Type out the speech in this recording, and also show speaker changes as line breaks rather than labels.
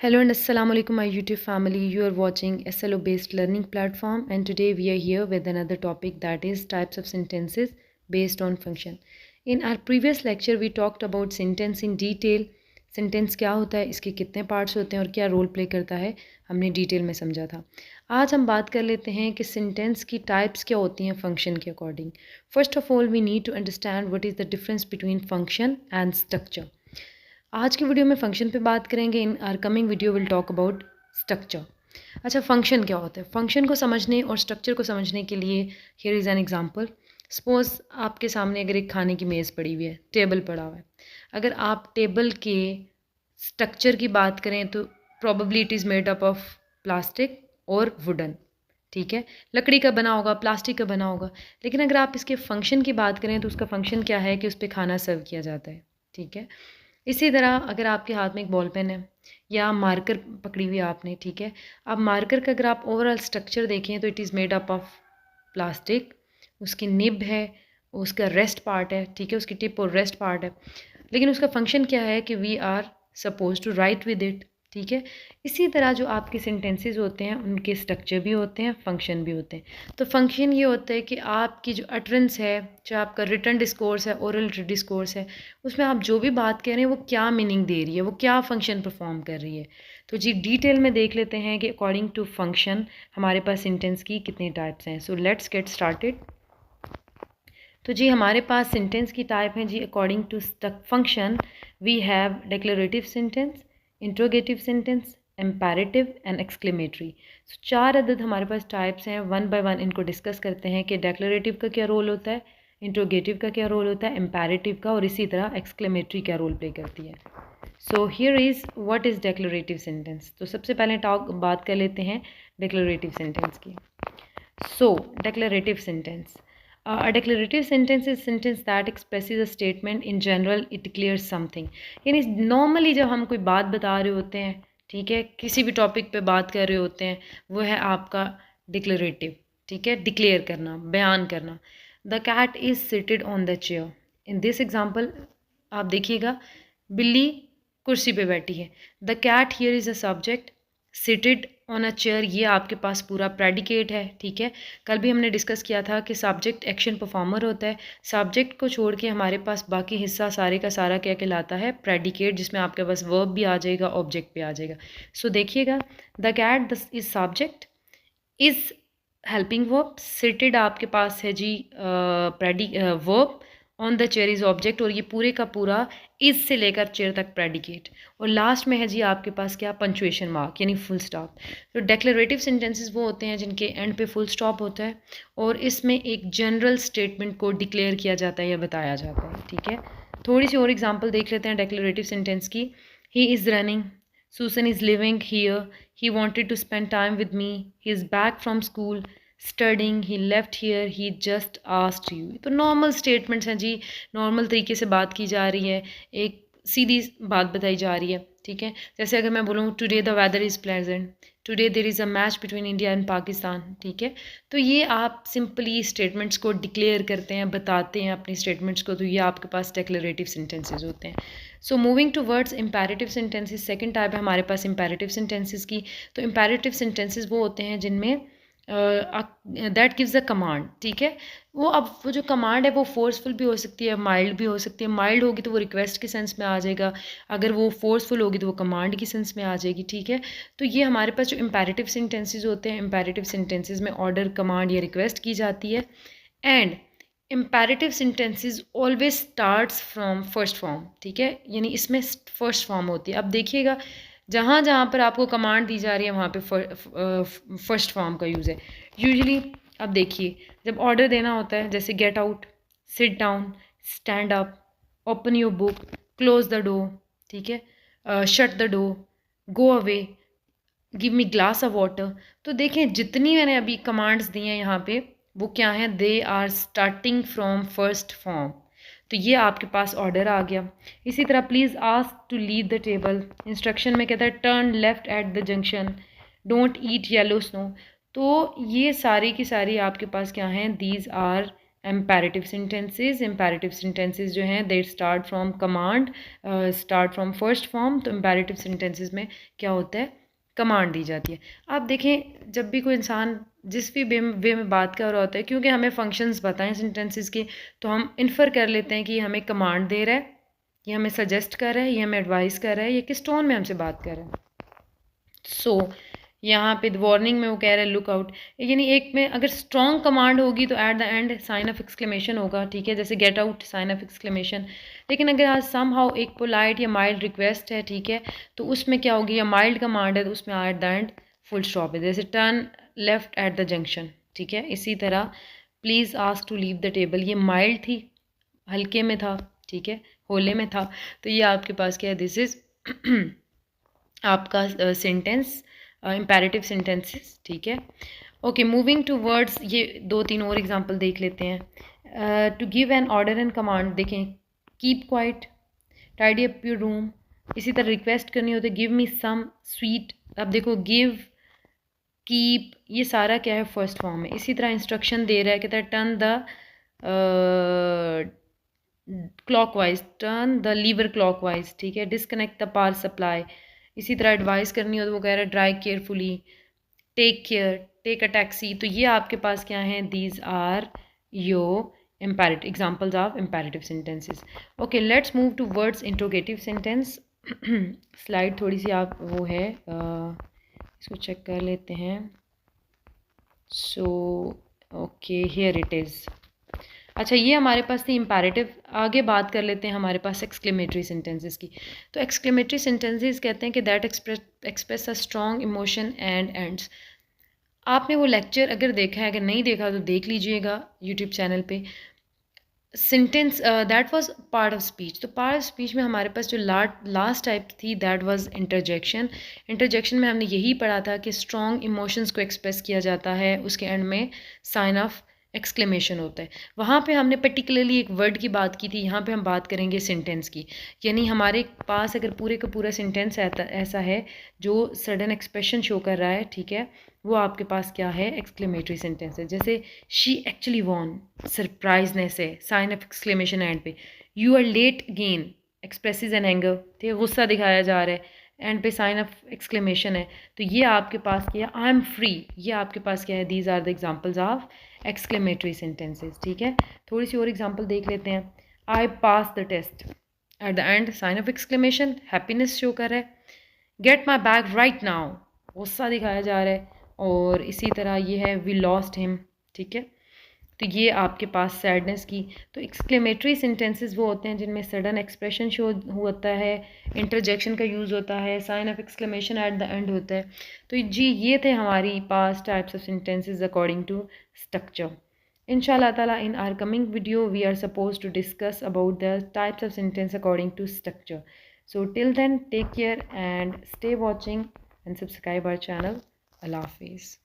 Hello and Assalamu alaikum my YouTube family. You are watching SLO based learning platform and today we are here with another topic that is types of sentences based on function. In our previous lecture we talked about sentence in detail. Sentence क्या होता है, इसके कितने parts होते हैं और क्या role play करता है, हमने डिटेल में समझा था। आज हम बात कर लेते हैं कि सेंटेंस की टाइप्स क्या होती हैं फंक्शन के according. First of all we need to understand what is the difference between function and structure. आज की वीडियो में फंक्शन पे बात करेंगे। In our coming video will talk about structure. अच्छा, फंक्शन क्या होता है? फंक्शन को समझने और स्ट्रक्चर को समझने के लिए here is an example. Suppose आपके सामने अगर एक खाने की मेज़ पड़ी हुई है, टेबल पड़ा हुआ है। अगर आप टेबल के स्ट्रक्चर की बात करें तो probably it is made up of plastic और वुडन, ठीक है, लकड़ी का बना होगा, प्लास्टिक का बना होगा। लेकिन अगर आप इसके फंक्शन की बात करें तो उसका फंक्शन क्या है कि उस पर खाना सर्व किया जाता है, ठीक है। इसी तरह अगर आपके हाथ में एक बॉल पेन है या मार्कर पकड़ी हुई है आपने, ठीक है, अब मार्कर का अगर आप ओवरऑल स्ट्रक्चर देखें तो it is made up of plastic, उसकी निब है, उसका रेस्ट पार्ट है, ठीक है, उसकी टिप और रेस्ट पार्ट है। लेकिन उसका फंक्शन क्या है कि we are suppose to write with it, ठीक है। इसी तरह जो आपके सेंटेंसेस होते हैं उनके स्ट्रक्चर भी होते हैं, फंक्शन भी होते हैं। तो फंक्शन ये होता है कि आपकी जो अटरेंस है, जो आपका रिटन डिस्कोर्स है, ओरल डिस्कोर्स है, उसमें आप जो भी बात कह रहे हैं वो क्या मीनिंग दे रही है, वो क्या फंक्शन परफॉर्म कर रही है। तो जी डिटेल में देख लेते हैं कि अकॉर्डिंग टू फंक्शन हमारे पास सेंटेंस की कितनी टाइप्स हैं। So let's get started. तो जी हमारे पास सेंटेंस की टाइप है जी according to function we have declarative sentence, interrogative sentence, imperative and exclamatory. So 4 अदद हमारे पास टाइप्स हैं। वन बाय वन इनको डिस्कस करते हैं कि डिक्लेरेटिव का क्या रोल होता है, इंट्रोगेटिव का क्या रोल होता है, एम्पैरेटिव का, और इसी तरह एक्सक्लेमेटरी क्या रोल प्ले करती है। So here is what is declarative sentence. तो सबसे पहले बात कर लेते हैं डिक्लेरेटिव सेंटेंस की। So declarative sentence, a declarative sentence is sentence that expresses a statement in general, it declares something। यानी नॉर्मली जब हम कोई बात बता रहे होते हैं, ठीक है, किसी भी टॉपिक पे बात कर रहे होते हैं, वो है आपका डिक्लेरेटिव, ठीक है, डिक्लेयर करना, बयान करना। The cat is seated on the chair. In this example आप देखिएगा, बिल्ली कुर्सी पे बैठी है। The cat here is a subject, seated on a chair ये आपके पास पूरा प्रेडिकेट है, ठीक है। कल भी हमने डिस्कस किया था कि सब्जेक्ट एक्शन परफॉर्मर होता है। सब्जेक्ट को छोड़ के हमारे पास बाकी हिस्सा सारे का सारा क्या कहलाता है, प्रेडिकेट, जिसमें आपके पास वर्ब भी आ जाएगा, ऑब्जेक्ट भी आ जाएगा। सो देखिएगा, the cat is subject, is helping verb, seated आपके पास है जी verb, on the chair is object, और ये पूरे का पूरा इज से लेकर चेयर तक प्रेडिकेट, और लास्ट में है जी आपके पास क्या, पंचुएशन मार्क यानी फुल स्टॉप। तो डेक्लेरेटिव सेंटेंसेस वो होते हैं जिनके एंड पे फुल स्टॉप होता है और इसमें एक जनरल स्टेटमेंट को डिक्लेयर किया जाता है या बताया जाता है, ठीक है। थोड़ी सी और एग्जांपल देख लेते हैं डेक्लेरेटिव सेंटेंस की। He is running, Susan is living here, he wanted to spend time with me, he is back from school studying, he left here, he just asked you। तो नॉर्मल स्टेटमेंट्स हैं जी, normal तरीके से बात की जा रही है, एक सीधी बात बताई जा रही है, ठीक है। जैसे अगर मैं बोलूँ today the weather is pleasant, today there is a match between India and Pakistan, ठीक है। तो ये आप सिंपली स्टेटमेंट्स को डिक्लेयर करते हैं, बताते हैं अपनी स्टेटमेंट्स को, तो ये आपके पास डिक्लेरेटिव सेंटेंसेस होते हैं। So moving to words imperative sentences, second type है हमारे पास इम्पेरेटिव सेंटेंसेस की। तो इम्पेरेटिव सेंटेंसेस वो होते हैं जिनमें दैट गिव्स अ कमांड, ठीक है। वो जो कमांड है वो फोर्सफुल भी हो सकती है, माइल्ड भी हो सकती है। माइल्ड होगी तो वो रिक्वेस्ट के सेंस में आ जाएगा, अगर वो फोर्सफुल होगी तो वो कमांड की सेंस में आ जाएगी, ठीक है। तो ये हमारे पास जो इम्पेरेटिव सेंटेंसेस होते हैं, इम्पेरेटिव सेंटेंसेस में ऑर्डर, कमांड या रिक्वेस्ट की जाती है। And imperative sentences always starts from first form, ठीक है, यानी इसमें फर्स्ट फॉर्म होती है। अब देखिएगा, जहाँ जहाँ पर आपको कमांड दी जा रही है वहाँ पे फर्स्ट फॉर्म का यूज़ है यूजुअली। अब देखिए, जब ऑर्डर देना होता है, जैसे get out, sit down, stand up, open your book, close the door, ठीक है, shut the door, go away, give me glass of water. तो देखें जितनी मैंने अभी कमांड्स दी हैं यहाँ पे, वो क्या हैं, they are starting from first form. तो ये आपके पास ऑर्डर आ गया। इसी तरह please ask to leave the table, instruction में कहता है turn left at the junction, don't eat yellow snow. तो ये सारी की सारी आपके पास क्या हैं, दीज आर इम्पेरेटिव सेंटेंसेस जो हैं they start from command, start from first form. तो इम्पेरेटिव सेंटेंसेस में क्या होता है, कमांड दी जाती है। आप देखें जब भी कोई इंसान जिस भी वे में बात कर रहा होता है, क्योंकि हमें फंक्शंस बताएं सेंटेंसेस के, तो हम इन्फर कर लेते हैं कि ये हमें कमांड दे रहा है, ये हमें सजेस्ट कर रहा है, ये हमें एडवाइस कर रहा है, ये किस टोन में हमसे बात कर रहा है। सो यहाँ पे वार्निंग में वो कह रहे हैं लुक आउट, यानी एक में अगर स्ट्रॉन्ग कमांड होगी तो at the end sign of exclamation होगा, ठीक है, जैसे get out sign of exclamation. लेकिन अगर आज सम हाउ एक पोलाइट या माइल्ड रिक्वेस्ट है, ठीक है, तो उसमें क्या होगी, या माइल्ड कमांड है तो उसमें at the end full stop है, जैसे turn left at the junction, ठीक है। इसी तरह please ask to leave the table, ये माइल्ड थी, हल्के में था, ठीक है, होले में था, तो ये आपके पास क्या है, दिस इज़ आपका सेंटेंस, इम्पेरेटिव सेंटेंसेस, ठीक है। ओके, मूविंग टू वर्ड्स, ये 2-3 और एग्जांपल देख लेते हैं। To give an order and command, देखें keep quiet, tidy up your room. इसी तरह रिक्वेस्ट करनी हो तो गिव मी सम स्वीट, अब देखो गिव, कीप, ये सारा क्या है, फर्स्ट फॉर्म है। इसी तरह इंस्ट्रक्शन दे रहा है, कहता है turn the clockwise, turn the lever clockwise, ठीक है, डिस्कनेक्ट द पावर सप्लाई। इसी तरह एडवाइस करनी हो तो वो कह रहा है drive carefully, take care, take a taxi. तो ये आपके पास क्या हैं, these are your imperative examples of imperative sentences. Okay, let's move to words interrogative sentence. Slide थोड़ी सी आप वो है, इसको चेक कर लेते हैं। So okay, here it is. अच्छा, ये हमारे पास थी इम्पेरेटिव। आगे बात कर लेते हैं हमारे पास एक्सक्लेमेटरी सेंटेंसेस की। तो एक्सक्लेमेटरी सेंटेंसेस कहते हैं कि that express a strong emotion and ends. आपने वो लेक्चर अगर देखा है, अगर नहीं देखा तो देख लीजिएगा यूट्यूब चैनल पे। Sentence that was part of speech. तो पार्ट ऑफ स्पीच में हमारे पास जो लास्ट टाइप थी दैट वाज इंटरजेक्शन। इंटरजेक्शन में हमने यही पढ़ा था कि स्ट्रॉन्ग इमोशंस को एक्सप्रेस किया जाता है, उसके एंड में साइन ऑफ एक्सक्लेमेशन होता है। वहाँ पे हमने पर्टिकुलरली एक वर्ड की बात की थी, यहाँ पे हम बात करेंगे सेंटेंस की। यानी हमारे पास अगर पूरे का पूरा सेंटेंस ऐसा है जो सडन एक्सप्रेशन शो कर रहा है, ठीक है, वो आपके पास क्या है, एक्सक्लेमेटरी सेंटेंस है। जैसे शी एक्चुअली वॉन, सरप्राइजनेस है, साइन ऑफ एक्सक्लेमेशन एंड पे। You are late again, expresses an anger, ठीक है, गुस्सा दिखाया जा रहा है, एंड पे साइन ऑफ एक्सक्लेमेशन है। तो ये आपके पास क्या, आई एम फ्री, ये आपके पास क्या है, these are the examples of exclamatory sentences, ठीक है। थोड़ी सी और एग्जांपल देख लेते हैं। I pass the test, at the end sign of exclamation, happiness show कर रहा है। Get my bag right now, गुस्सा दिखाया जा रहा है। और इसी तरह ये है वी लॉस्ट हिम, ठीक है, तो ये आपके पास सैडनेस की। तो एक्सक्लेमेटरी सेंटेंसेस वो होते हैं जिनमें सडन एक्सप्रेशन शो होता है, इंटरजेक्शन का यूज़ होता है, sign of exclamation at the end होता है। तो जी ये थे हमारी past types of sentences according to structure. Inshallah Ta'ala, in our coming video, we are supposed to discuss about the types of sentence according to structure. So till then, take care and stay watching and subscribe our channel. Allah Hafiz.